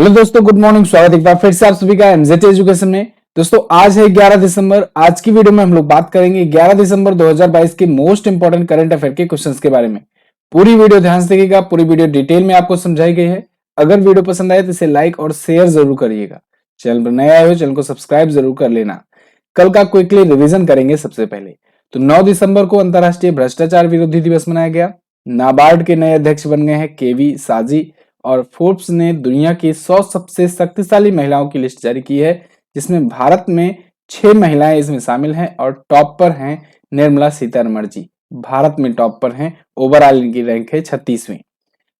Hello दोस्तों, good morning. स्वागत एक बार फिर से आप सभी का एमजेड एजुकेशन में। दोस्तों आज है 11 दिसंबर। आज की वीडियो में हम लोग बात करेंगे 11 दिसंबर 2022 के मोस्ट इंपोर्टेंट करंट अफेयर के क्वेश्चंस के बारे में। पूरी वीडियो ध्यान से देखिएगा, पूरी वीडियो डिटेल में आपको समझाई गई है। अगर वीडियो पसंद आए तो इसे लाइक और शेयर जरूर करिएगा। चैनल पर नए आए हो चैनल को सब्सक्राइब जरूर कर लेना। कल का क्विकली रिविजन करेंगे। सबसे पहले तो 9 दिसंबर को अंतर्राष्ट्रीय भ्रष्टाचार विरोधी दिवस मनाया गया। नाबार्ड के नए अध्यक्ष बन गए हैं केवी साजी, और फोर्ब्स ने दुनिया की 100 सबसे शक्तिशाली महिलाओं की लिस्ट जारी की है, जिसमें भारत में 6 महिलाएं इसमें शामिल हैं और टॉप पर हैं निर्मला सीतारमण जी। भारत में टॉप पर हैं। ओवरऑल इनकी रैंक है 36वीं।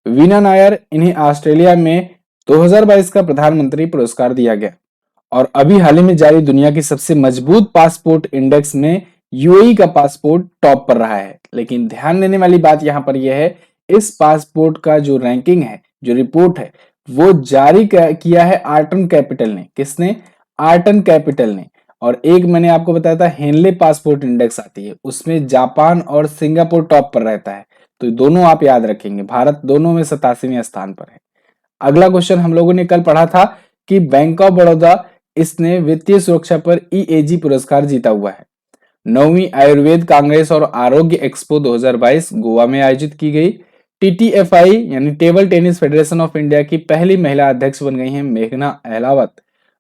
वीना नायर, इन्हें ऑस्ट्रेलिया में 2022 का प्रधानमंत्री पुरस्कार दिया गया। और अभी हाल ही में जारी दुनिया की सबसे मजबूत पासपोर्ट इंडेक्स में यूएई का पासपोर्ट टॉप पर रहा है। लेकिन ध्यान देने वाली बात यहां पर यह है, इस पासपोर्ट का जो रैंकिंग है, जो रिपोर्ट है, वो जारी किया है आर्टन कैपिटल ने। किसने? आर्टन कैपिटल ने। और एक मैंने आपको बताया था हेनले पासपोर्ट इंडेक्स आती है, उसमें जापान और सिंगापुर टॉप पर रहता है। तो दोनों आप याद रखेंगे, भारत दोनों में 87वें स्थान पर है। अगला क्वेश्चन हम लोगों ने कल पढ़ा था कि बैंक ऑफ बड़ौदा, इसने वित्तीय सुरक्षा पर ईएजी पुरस्कार जीता हुआ है। 9वीं आयुर्वेद कांग्रेस और आरोग्य एक्सपो 2022 गोवा में आयोजित की गई। टीटीएफआई यानी table tennis federation of India की पहली महिला अध्यक्ष बन गई हैं मेघना अहलावत।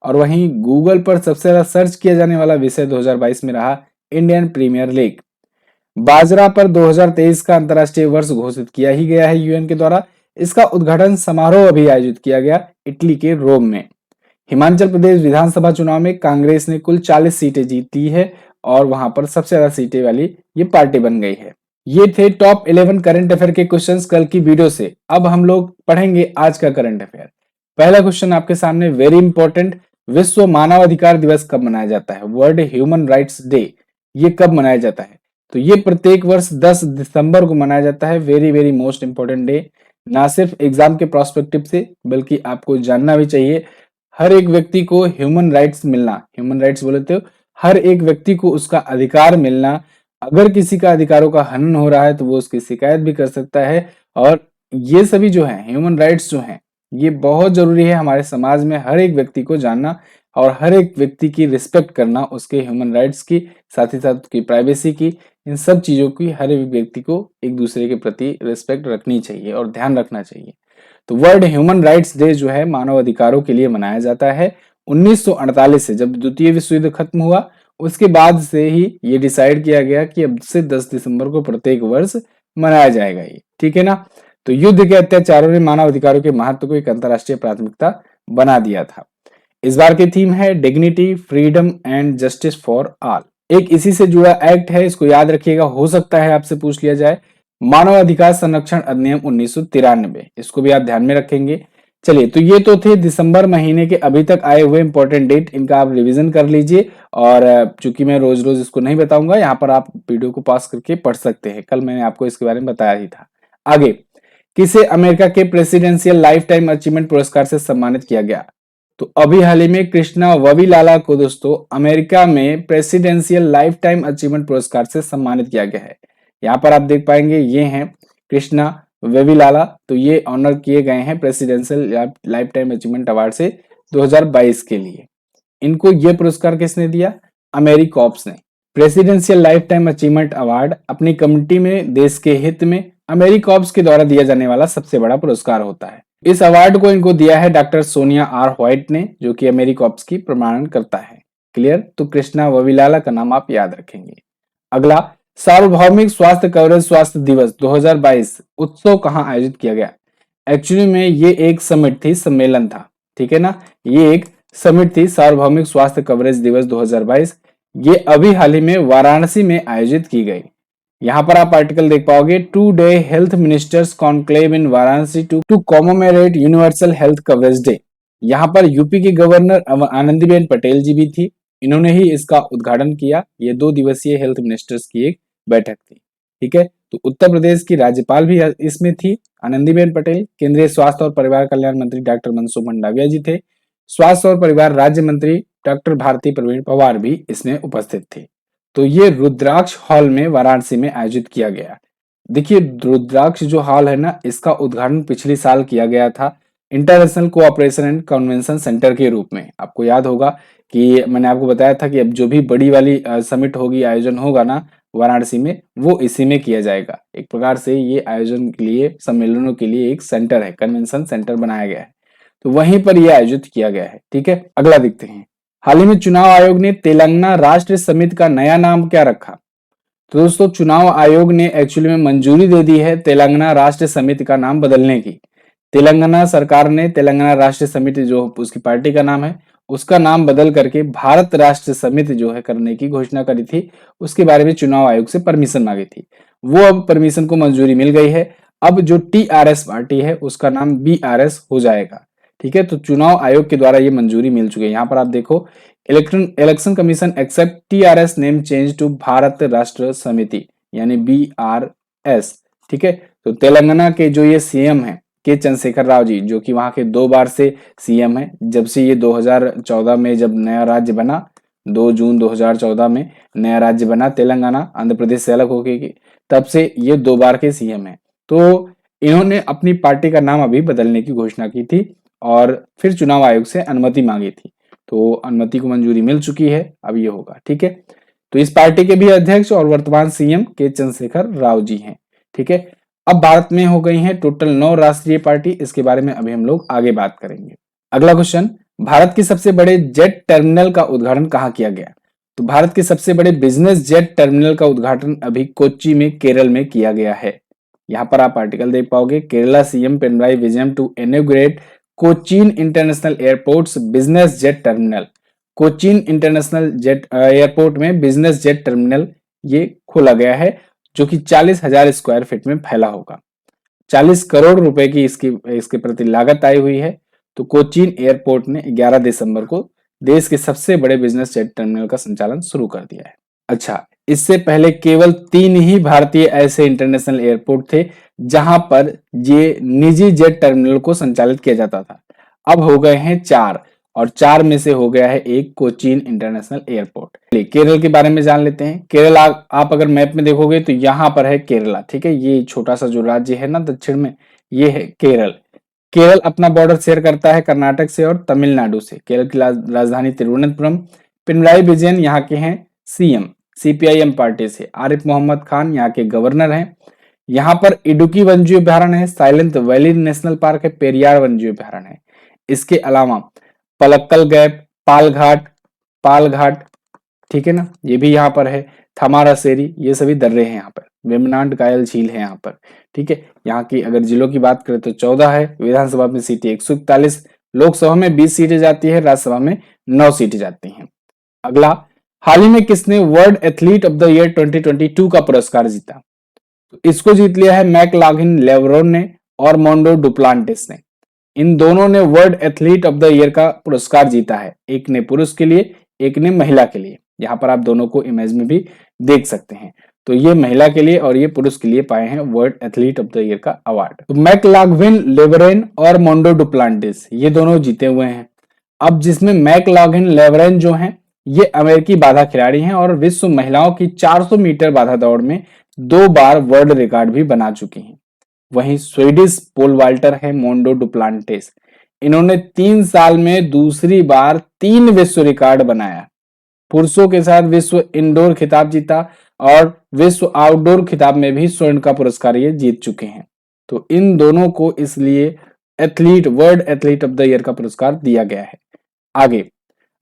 और वहीं गूगल पर सबसे ज्यादा सर्च किया जाने वाला विषय 2022 में रहा इंडियन प्रीमियर लीग। बाजरा पर 2023 का अंतर्राष्ट्रीय वर्ष घोषित किया ही गया है यूएन के द्वारा। इसका उद्घाटन समारोह अभी आयोजित किया गया इटली के रोम में। हिमाचल प्रदेश विधानसभा चुनाव में कांग्रेस ने कुल 40 सीटें जीती है और वहां पर सबसे ज्यादा सीटें वाली ये पार्टी बन गई है। ये थे टॉप 11 करंट अफेयर के क्वेश्चंस कल की वीडियो से। अब हम लोग पढ़ेंगे आज का करंट अफेयर। पहला क्वेश्चन आपके सामने, वेरी इंपॉर्टेंट। विश्व मानवाधिकार दिवस कब मनाया जाता है? वर्ल्ड ह्यूमन राइट्स डे ये कब मनाया जाता है? तो ये प्रत्येक वर्ष 10 दिसंबर को मनाया जाता है। Very very most important day. ना सिर्फ एग्जाम के प्रोस्पेक्टिव से, बल्कि आपको जानना भी चाहिए। हर एक व्यक्ति को ह्यूमन राइट्स मिलना, ह्यूमन राइट्स बोले तो हर एक व्यक्ति को उसका अधिकार मिलना। अगर किसी का अधिकारों का हनन हो रहा है तो वो उसकी शिकायत भी कर सकता है। और ये सभी जो है ह्यूमन राइट्स जो हैं, ये बहुत जरूरी है हमारे समाज में हर एक व्यक्ति को जानना और हर एक व्यक्ति की रिस्पेक्ट करना, उसके ह्यूमन राइट्स की, साथ ही साथ उसकी प्राइवेसी की, इन सब चीजों की हर एक व्यक्ति को एक दूसरे के प्रति रिस्पेक्ट रखनी चाहिए और ध्यान रखना चाहिए। तो वर्ल्ड ह्यूमन राइट्स डे जो है मानव अधिकारों के लिए मनाया जाता है। 1948 से जब द्वितीय विश्व युद्ध खत्म हुआ, उसके बाद से ही ये डिसाइड किया गया कि अब से 10 दिसंबर को प्रत्येक वर्ष मनाया जाएगा ये, ठीक है ना। तो युद्ध के अत्याचारों ने मानव अधिकारों के महत्व को एक अंतर्राष्ट्रीय प्राथमिकता बना दिया था। इस बार की थीम है dignity, freedom and justice for all. एक इसी से जुड़ा एक्ट है, इसको याद रखिएगा, हो सकता है आपसे पूछ लिया जाए। मानव अधिकार संरक्षण अधिनियम 1993, इसको भी आप ध्यान में रखेंगे। चलिए, तो ये तो थे दिसंबर महीने के अभी तक आए हुए इंपॉर्टेंट डेट, इनका आप रिवीजन कर लीजिए। और चूंकि मैं रोज रोज इसको नहीं बताऊंगा, यहाँ पर आप वीडियो को पॉज करके पढ़ सकते हैं। कल मैंने आपको इसके बारे में बताया ही था। आगे, किसे अमेरिका के प्रेसिडेंशियल लाइफ टाइम अचीवमेंट पुरस्कार से सम्मानित किया गया? तो अभी हाल ही में कृष्णा वविलाला को दोस्तों अमेरिका में प्रेसिडेंशियल लाइफ टाइम अचीवमेंट पुरस्कार से सम्मानित किया गया है। यहाँ पर आप देख पाएंगे ये हैं कृष्णा वेविलाला। तो ये ऑनर किए गए हैं presidential life time achievement award से 2022 के लिए। इनको ये पुरस्कार किसने दिया? अमेरिकॉप्स ने। Presidential life time achievement award अपनी कम्युनिटी में देश के हित में अमेरिकॉप्स के द्वारा दिया जाने वाला सबसे बड़ा पुरस्कार होता है। इस अवार्ड को इनको दिया है डॉक्टर सोनिया आर व्हाइट ने, जो कि अमेरिकॉप्स की प्रमाणन करता है। क्लियर? तो कृष्णा वविलाला का नाम आप याद रखेंगे। अगला, सार्वभौमिक स्वास्थ्य कवरेज स्वास्थ्य दिवस 2022 उत्सव कहाँ आयोजित किया गया? एक्चुअली में ये एक समिट थी, सम्मेलन था, ठीक है ना। ये एक समिट थी, सार्वभौमिक स्वास्थ्य कवरेज दिवस 2022। ये अभी हाल ही में वाराणसी में आयोजित की गई। यहाँ पर आप आर्टिकल देख पाओगे, 2 day health ministers conclave in Varanasi to commemorate universal health coverage day. यहाँ पर यूपी के गवर्नर आनंदीबेन पटेल जी भी थी, इन्होंने ही इसका उद्घाटन किया। ये 2 दिवसीय हेल्थ मिनिस्टर्स की एक बैठक थी, ठीक है। तो उत्तर प्रदेश की राज्यपाल भी इसमें थी, आनंदीबेन पटेल। केंद्रीय स्वास्थ्य और परिवार कल्याण मंत्री डॉक्टर मनसुख मंडाविया जी थे। स्वास्थ्य और परिवार राज्य मंत्री डॉक्टर भारती प्रवीण पवार भी इसमें उपस्थित थे। तो ये रुद्राक्ष हॉल में वाराणसी में आयोजित किया गया। देखिए, रुद्राक्ष जो हॉल है ना, इसका उद्घाटन पिछले साल किया गया था। International cooperation and convention centre के रूप में। आपको याद होगा कि मैंने आपको बताया था कि अब जो भी बड़ी वाली समिट होगी, आयोजन होगा ना वाराणसी में, वो इसी में किया जाएगा। एक प्रकार से ये आयोजन के लिए, सम्मेलनों के लिए एक सेंटर है, कन्वेंशन सेंटर बनाया गया है, तो वहीं पर यह आयोजित किया गया है। ठीक है, अगला देखते हैं। हाल ही में चुनाव आयोग ने तेलंगाना राष्ट्र समिति का नया नाम क्या रखा? तो दोस्तों चुनाव आयोग ने एक्चुअली में मंजूरी दे दी है तेलंगाना राष्ट्र समिति का नाम बदलने की। तेलंगाना सरकार ने तेलंगाना राष्ट्र समिति जो उसकी पार्टी का नाम है, उसका नाम बदल करके भारत राष्ट्र समिति जो है करने की घोषणा करी थी। उसके बारे में चुनाव आयोग से परमिशन मांगी थी, वो अब परमिशन को मंजूरी मिल गई है। अब जो टीआरएस पार्टी है उसका नाम बीआरएस हो जाएगा। ठीक है, तो चुनाव आयोग के द्वारा ये मंजूरी मिल चुकी है। यहाँ पर आप देखो, election commission accept TRS name change to Bharat Rashtra Samithi यानी बीआरएस। ठीक है, तो तेलंगाना के जो ये सीएम है के चंद्रशेखर राव जी, जो कि वहां के 2 बार से सीएम है, जब से ये 2014 में जब नया राज्य बना, 2 जून 2014 में नया राज्य बना तेलंगाना, आंध्र प्रदेश से अलग होके की, तब से ये 2 बार के सीएम है। तो इन्होंने अपनी पार्टी का नाम अभी बदलने की घोषणा की थी और फिर चुनाव आयोग से अनुमति मांगी थी, तो अनुमति को मंजूरी मिल चुकी है, अब ये होगा। ठीक है, तो इस पार्टी के भी अध्यक्ष और वर्तमान सीएम के चंद्रशेखर राव जी हैं। ठीक है, अब भारत में हो गई हैं टोटल 9 राष्ट्रीय पार्टी, इसके बारे में अभी हम लोग आगे बात करेंगे। अगला क्वेश्चन, भारत के सबसे बड़े जेट टर्मिनल का उद्घाटन कहाँ किया गया? तो भारत के सबसे बड़े बिजनेस जेट टर्मिनल का उद्घाटन अभी कोच्चि में, केरल में किया गया है। यहाँ पर आप आर्टिकल देख पाओगे, Kerala CM Pinarayi Vijayan to inaugurate Cochin international airports business jet terminal. Cochin international jet airport में बिजनेस जेट टर्मिनल ये खोला गया है, जो कि 40,000 स्क्वायर फीट में फैला होगा। 40 करोड़ रुपए की इसके प्रति लागत आई हुई है। तो कोचीन एयरपोर्ट ने 11 दिसंबर को देश के सबसे बड़े बिजनेस जेट टर्मिनल का संचालन शुरू कर दिया है। अच्छा, इससे पहले केवल 3 ही भारतीय ऐसे इंटरनेशनल एयरपोर्ट थे जहां पर ये निजी जेट टर्मिनल को संचालित किया जाता था। अब हो गए हैं 4, और 4 में से हो गया है एक कोचीन इंटरनेशनल एयरपोर्ट। केरल के बारे में जान लेते हैं। केरल आप अगर मैप में देखोगे तो यहाँ पर है केरला। ठीक है, ये छोटा सा जो राज्य है ना दक्षिण में, ये है केरल। केरल अपना बॉर्डर शेयर करता है कर्नाटक से और तमिलनाडु से। केरल की राजधानी तिरुवनंतपुरम। पिनराई विजयन यहाँ के हैं सीएम, सीपीआईएम पार्टी से। आरिफ मोहम्मद खान यहाँ के गवर्नर हैं। यहाँ पर इडुकी वन्यजीव अभ्यारण्य है, साइलेंट वैली नेशनल पार्क है, पेरियार वन्यजीव अभ्यारण्य है। इसके अलावा पलक्कल गैप, पालघाट, ठीक है ना, ये भी यहाँ पर है। थमारासेरी, ये सभी दर्रे हैं यहाँ पर। वेम्बनाड कायल झील है यहाँ पर। ठीक है, यहाँ की अगर जिलों की बात करें तो 14 है। विधानसभा में सीटें 141, लोकसभा में 20 सीटें जाती है, राज्यसभा में 9 सीटें जाती हैं। अगला, हाल ही में किसने world athlete of the year 2022 का पुरस्कार जीता? तो इसको जीत लिया है मैकलॉगलिन लेब्रोन ने और मोंडो डुप्लांटिस ने। इन दोनों ने world athlete of the year का पुरस्कार जीता है। एक ने पुरुष के लिए, एक ने महिला के लिए। यहाँ पर आप दोनों को इमेज में भी देख सकते हैं। तो ये महिला के लिए और ये पुरुष के लिए पाए हैं world athlete of the year का अवार्ड। तो मैकलॉगलिन लेब्रोन और मोंडो डुप्लांटिस ये दोनों जीते हुए हैं। अब जिसमें मैकलॉगलिन लेब्रोन जो हैं, ये अमेरिकी बाधा खिलाड़ी हैं और विश्व महिलाओं की 400 मीटर बाधा दौड़ में 2 बार वर्ल्ड रिकॉर्ड भी बना चुकी हैं। वहीं स्वीडिश पोल वाल्टर है मोंडो डुप्लांटिस। इन्होंने 3 साल में दूसरी बार 3 विश्व रिकॉर्ड बनाया। पुरुषों के साथ विश्व इंडोर खिताब जीता और विश्व आउटडोर खिताब में भी स्वर्ण का पुरस्कार ये जीत चुके हैं। तो इन दोनों को इसलिए world athlete of the year का पुरस्कार दिया गया है। आगे,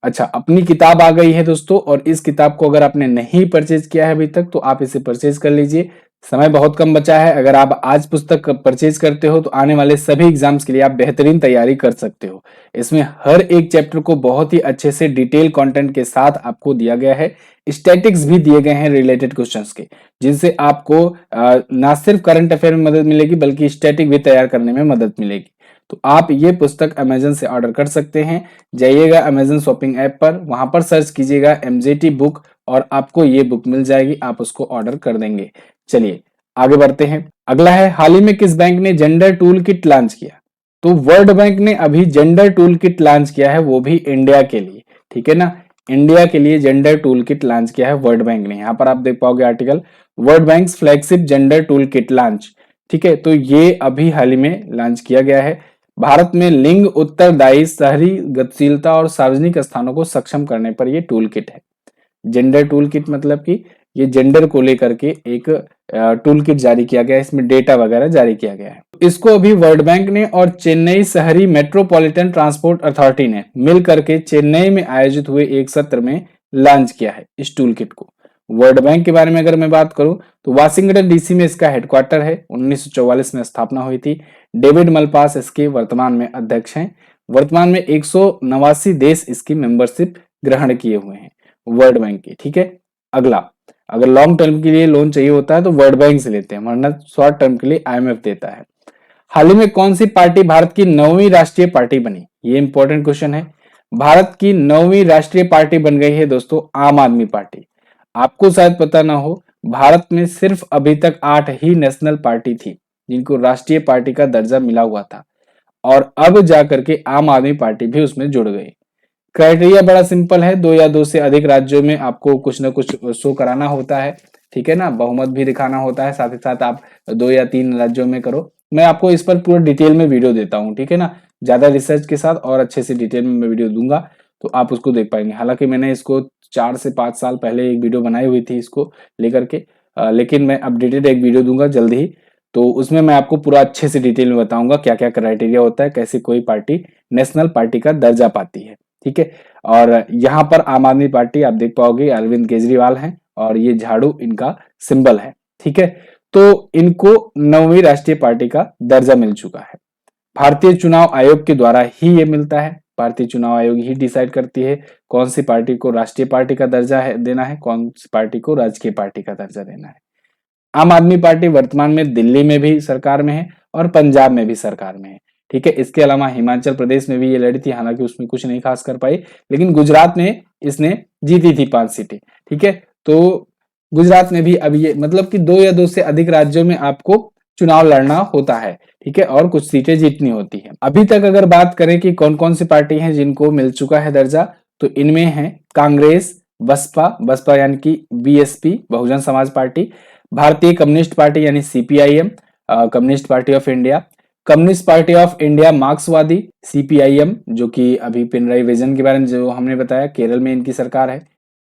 अच्छा, अपनी किताब आ गई है दोस्तों, और इस किताब को अगर आपने नहीं परचेज किया है अभी तक तो आप इसे परचेज कर लीजिए। समय बहुत कम बचा है। अगर आप आज पुस्तक परचेज करते हो तो आने वाले सभी एग्जाम्स के लिए आप बेहतरीन तैयारी कर सकते हो। इसमें हर एक चैप्टर को बहुत ही अच्छे से डिटेल कंटेंट के साथ आपको दिया गया है। स्टैटिक्स भी दिए गए हैं रिलेटेड क्वेश्चंस के, जिनसे आपको ना सिर्फ करंट अफेयर में मदद मिलेगी बल्कि स्टैटिक भी तैयार करने में मदद मिलेगी। तो आप ये पुस्तक अमेजन से ऑर्डर कर सकते हैं। जाइएगा अमेजन शॉपिंग ऐप पर, वहां पर सर्च कीजिएगा एमजेटी बुक और आपको ये बुक मिल जाएगी, आप उसको ऑर्डर कर देंगे। चलिए आगे बढ़ते हैं। अगला है, हाल ही में किस बैंक ने जेंडर टूल किट लॉन्च किया? तो वर्ल्ड बैंक ने अभी जेंडर टूल किट लॉन्च किया है, वो भी इंडिया के लिए। ठीक है ना, इंडिया के लिए जेंडर टूल किट लॉन्च किया है वर्ल्ड बैंक ने। यहाँ पर आप देख पाओगे article, world bank flagship gender tool kit launch. ठीक है, तो ये अभी हाल ही में लॉन्च किया गया है। भारत में लिंग उत्तरदायी शहरी गतिशीलता और सार्वजनिक स्थानों को सक्षम करने पर यह टूल किट है। जेंडर टूल किट मतलब कि ये जेंडर को लेकर के एक टूल किट जारी किया गया है, इसमें डेटा वगैरह जारी किया गया है। इसको अभी वर्ल्ड बैंक ने और चेन्नई शहरी मेट्रोपॉलिटन ट्रांसपोर्ट अथॉरिटी ने मिल करके चेन्नई में आयोजित हुए एक सत्र में लॉन्च किया है इस टूल किट को। वर्ल्ड बैंक के बारे में अगर मैं बात करूं तो वाशिंगटन डीसी में इसका हेडक्वार्टर है। 1944 में स्थापना हुई थी। डेविड मलपास इसके वर्तमान में अध्यक्ष हैं। वर्तमान में 189 देश इसकी मेंबरशिप ग्रहण किए हुए हैं वर्ल्ड बैंक की। ठीक है, अगला, अगर लॉन्ग टर्म के लिए लोन चाहिए होता है तो वर्ल्ड बैंक से लेते हैं, वरना शॉर्ट टर्म के लिए आईएमएफ देता है। हाल ही में कौन सी पार्टी भारत की 9वीं राष्ट्रीय पार्टी बनी? ये इंपॉर्टेंट क्वेश्चन है। भारत की 9वीं राष्ट्रीय पार्टी बन गई है दोस्तों आम आदमी पार्टी। आपको शायद पता ना हो, भारत में सिर्फ अभी तक 8 ही नेशनल पार्टी थी जिनको राष्ट्रीय पार्टी का दर्जा मिला हुआ था, और अब जाकर के आम आदमी पार्टी भी उसमें जुड़ गई। क्राइटेरिया बड़ा सिंपल है, 2 या 2 से अधिक राज्यों में आपको कुछ ना कुछ शो कराना होता है। ठीक है ना, बहुमत भी दिखाना होता है, साथ ही साथ आप 2 या 3 राज्यों में करो। मैं आपको इस पर पूरा डिटेल में वीडियो देता हूँ, ठीक है ना, ज्यादा रिसर्च के साथ और अच्छे से डिटेल में मैं वीडियो दूंगा तो आप उसको देख पाएंगे। हालांकि मैंने इसको 4 से 5 साल पहले एक वीडियो बनाई हुई थी इसको लेकर के, लेकिन मैं अपडेटेड एक वीडियो दूंगा जल्द ही, तो उसमें मैं आपको पूरा अच्छे से डिटेल में बताऊंगा क्या क्या क्राइटेरिया होता है, कैसे कोई पार्टी नेशनल पार्टी का दर्जा पाती है। ठीक है, और यहाँ पर आम आदमी पार्टी आप देख पाओगे अरविंद केजरीवाल हैं और ये झाड़ू इनका सिंबल है। ठीक है, तो इनको 9वीं राष्ट्रीय पार्टी का दर्जा मिल चुका है। भारतीय चुनाव आयोग के द्वारा ही ये मिलता है। भारतीय चुनाव आयोग ही डिसाइड करती है कौन सी पार्टी को राष्ट्रीय पार्टी का दर्जा देना है, कौन सी पार्टी को राजकीय पार्टी का दर्जा देना है। आम आदमी पार्टी वर्तमान में दिल्ली में भी सरकार में है और पंजाब में भी सरकार में है। ठीक है, इसके अलावा हिमाचल प्रदेश में भी ये लड़ी थी, हालांकि उसमें कुछ नहीं खास कर पाई, लेकिन गुजरात में इसने जीती थी 5 सीटें। ठीक है, तो गुजरात में भी अब ये मतलब कि 2 या 2 से अधिक राज्यों में आपको चुनाव लड़ना होता है। ठीक है, और कुछ सीटें जीतनी होती है। अभी तक अगर बात करें कि कौन कौन सी पार्टी हैं जिनको मिल चुका है दर्जा, तो इनमें है कांग्रेस, बसपा यानी कि बीएसपी बहुजन समाज पार्टी, भारतीय कम्युनिस्ट पार्टी यानी CPIM communist party of India, communist party of India मार्क्सवादी सीपीआईएम जो कि अभी पिनराई विजन के बारे में जो हमने बताया केरल में इनकी सरकार है,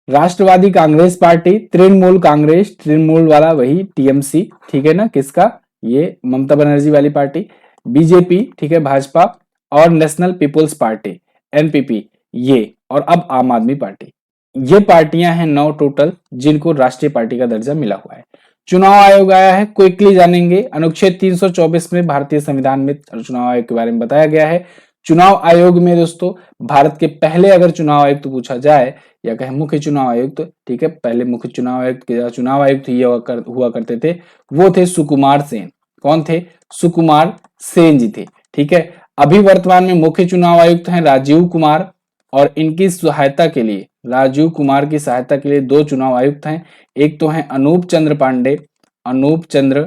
राष्ट्रवादी कांग्रेस पार्टी, तृणमूल कांग्रेस, तृणमूल वाला वही टीएमसी, ठीक है ना, किसका, ये ममता बनर्जी वाली पार्टी, बीजेपी, ठीक है, भाजपा, और नेशनल पीपुल्स पार्टी एनपीपी, ये, और अब आम आदमी पार्टी। ये पार्टियां हैं 9 टोटल जिनको राष्ट्रीय पार्टी का दर्जा मिला हुआ है। चुनाव आयोग आया है, क्विकली जानेंगे। अनुच्छेद 324 में भारतीय संविधान में चुनाव आयोग के बारे में बताया गया है। चुनाव आयोग में दोस्तों भारत के पहले अगर चुनाव आयुक्त तो पूछा जाए या कहें मुख्य चुनाव आयुक्त, तो ठीक है, पहले मुख्य चुनाव आयुक्त के चुनाव आयुक्त ये हुआ करते थे, वो थे सुकुमार सेन। कौन थे? सुकुमार सेन जी थे। ठीक है, अभी वर्तमान में मुख्य चुनाव आयुक्त हैं राजीव कुमार, और इनकी सहायता के लिए, राजीव कुमार की सहायता के लिए 2 चुनाव आयुक्त हैं। एक तो हैं अनूप चंद्र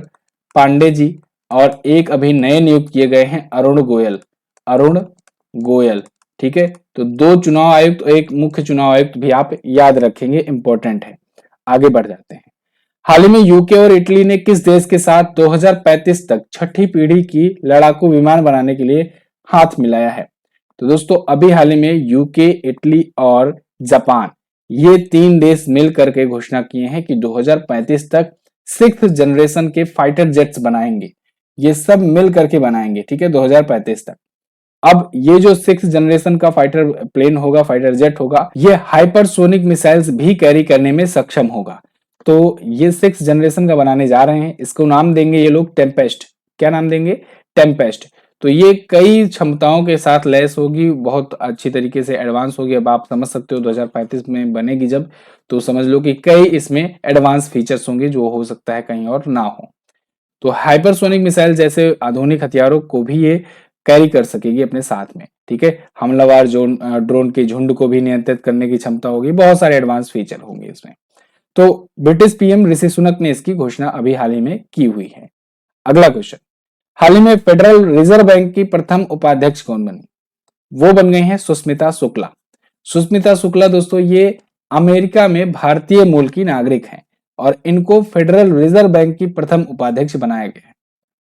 पांडे जी, और एक अभी नए नियुक्त किए गए हैं अरुण गोयल। ठीक है, तो 2 चुनाव आयुक्त, एक मुख्य चुनाव आयुक्त भी आप याद रखेंगे, इंपॉर्टेंट है। आगे बढ़ जाते हैं। हाल ही में यूके और इटली ने किस देश के साथ 2035 तक 6ठी पीढ़ी की लड़ाकू विमान बनाने के लिए हाथ मिलाया है? तो दोस्तों अभी हाल ही में यूके, इटली और जापान, ये 3 देश मिल करके घोषणा किए हैं कि 2035 तक 6th जनरेशन के फाइटर जेट्स बनाएंगे। ये सब मिल करके बनाएंगे, ठीक है, 2035 तक। अब ये जो 6th जनरेशन का फाइटर प्लेन होगा, फाइटर जेट होगा, ये हाइपरसोनिक मिसाइल्स भी कैरी करने में सक्षम होगा। तो ये 6th जनरेशन का बनाने जा रहे हैं। इसको नाम देंगे ये लोग टेम्पेस्ट। क्या नाम देंगे? टेम्पेस्ट। तो ये कई क्षमताओं के साथ लैस होगी, बहुत अच्छी तरीके से एडवांस होगी। अब आप समझ सकते हो 2035 में बनेगी जब, तो समझ लो कि कई इसमें एडवांस फीचर्स होंगे जो हो सकता है कहीं और ना हो। तो हाइपरसोनिक मिसाइल जैसे आधुनिक हथियारों को भी ये कैरी कर सकेगी अपने साथ में। ठीक है, हमलावर ड्रोन के झुंड को भी नियंत्रित करने की क्षमता होगी, बहुत सारे एडवांस फीचर होंगे इसमें। तो ब्रिटिश पीएम ऋषि सुनक ने इसकी घोषणा अभी हाल ही में की हुई है। अगला क्वेश्चन, हाल ही में फेडरल रिजर्व बैंक की प्रथम उपाध्यक्ष कौन बनी? वो बन गई हैं सुष्मिता शुक्ला। सुष्मिता शुक्ला दोस्तों ये अमेरिका में भारतीय मूल की नागरिक हैं और इनको फेडरल रिजर्व बैंक की प्रथम उपाध्यक्ष बनाया गया है।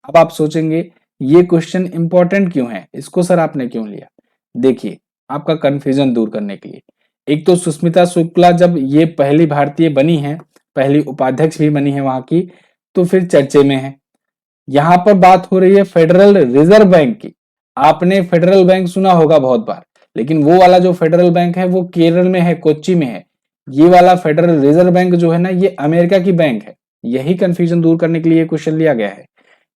अब आप सोचेंगे ये क्वेश्चन इंपॉर्टेंट क्यों है, इसको सर आपने क्यों लिया? देखिए, आपका कंफ्यूजन दूर करने के लिए, एक तो सुष्मिता शुक्ला जब ये पहली भारतीय बनी है, पहली उपाध्यक्ष भी बनी है वहां की, तो फिर चर्चे में है। यहां पर बात हो रही है फेडरल रिजर्व बैंक की। आपने फेडरल बैंक सुना होगा बहुत बार, लेकिन वो वाला जो फेडरल बैंक है वो केरल में है, कोच्चि में है। ये वाला फेडरल रिजर्व बैंक जो है ना, ये अमेरिका की बैंक है। यही कंफ्यूजन दूर करने के लिए क्वेश्चन लिया गया है।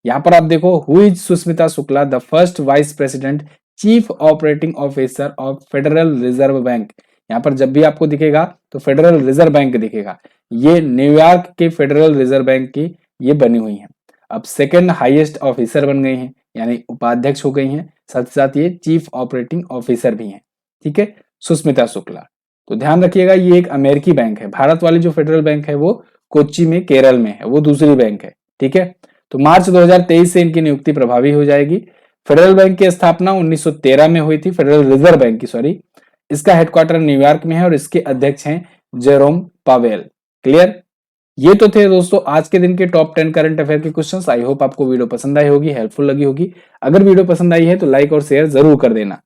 यहाँ पर आप देखो, who is Sushmita Shukla, the first vice president chief operating officer of federal reserve bank. यहाँ पर जब भी आपको दिखेगा तो फेडरल रिजर्व बैंक दिखेगा। ये न्यूयॉर्क के फेडरल रिजर्व बैंक की ये बनी हुई है। अब सेकंड हाईएस्ट ऑफिसर बन गई हैं, यानी उपाध्यक्ष हो गई हैं, साथ ही साथ ये चीफ ऑपरेटिंग ऑफिसर भी हैं। ठीक है, सुष्मिता शुक्ला। तो ध्यान रखिएगा, ये एक अमेरिकी बैंक है। भारत वाली जो फेडरल बैंक है वो कोच्चि में केरल में है, वो दूसरी बैंक है। ठीक है, तो मार्च 2023 से इनकी नियुक्ति प्रभावी हो जाएगी। फेडरल बैंक की स्थापना 1913 में हुई थी, फेडरल रिजर्व बैंक की, सॉरी। इसका हेडक्वार्टर न्यूयॉर्क में है और इसके अध्यक्ष हैं जेरोम पावेल। क्लियर? ये तो थे दोस्तों आज के दिन के टॉप 10 करंट अफेयर के क्वेश्चंस। आई होप आपको वीडियो पसंद आई होगी, हेल्पफुल लगी होगी। अगर वीडियो पसंद आई है तो लाइक और शेयर जरूर कर देना।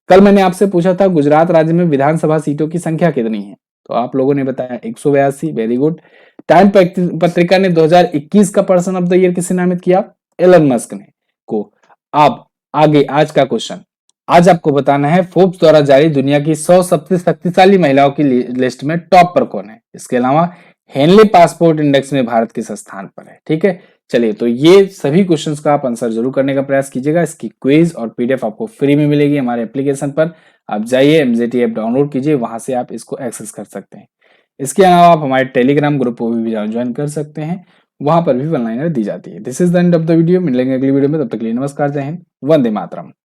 कल मैंने आपसे पूछा था गुजरात राज्य में विधानसभा सीटों की संख्या कितनी है, तो आप लोगों ने बताया 182। Very good. टाइम पत्रिका ने 2021 का पर्सन ऑफ द ईयर किसे नामित किया? एलन मस्क ने को। अब आगे आज का क्वेश्चन, आज आपको बताना है फोर्ब्स द्वारा जारी दुनिया की 100 सबसे शक्तिशाली महिलाओं की लिस्ट में टॉप पर कौन है। इसके अलावा हेनले पासपोर्ट इंडेक्स में भारत किस स्थान पर है। ठीक है, चलिए, तो ये सभी क्वेश्चंस का आप आंसर जरूर करने का प्रयास कीजिएगा। इसकी क्विज और पीडीएफ आपको फ्री में मिलेगी हमारे एप्लीकेशन पर। आप जाइए, एमजेटी ऐप डाउनलोड कीजिए, वहां से आप इसको एक्सेस कर सकते हैं। इसके अलावा आप हमारे टेलीग्राम ग्रुप को भी ज्वाइन कर सकते हैं, वहां पर भी वन लाइनर दी जाती है। This is the end of the video. मिलेंगे अगली वीडियो में, तब तक के लिए नमस्कार, जय हिंद, वंदे मातरम।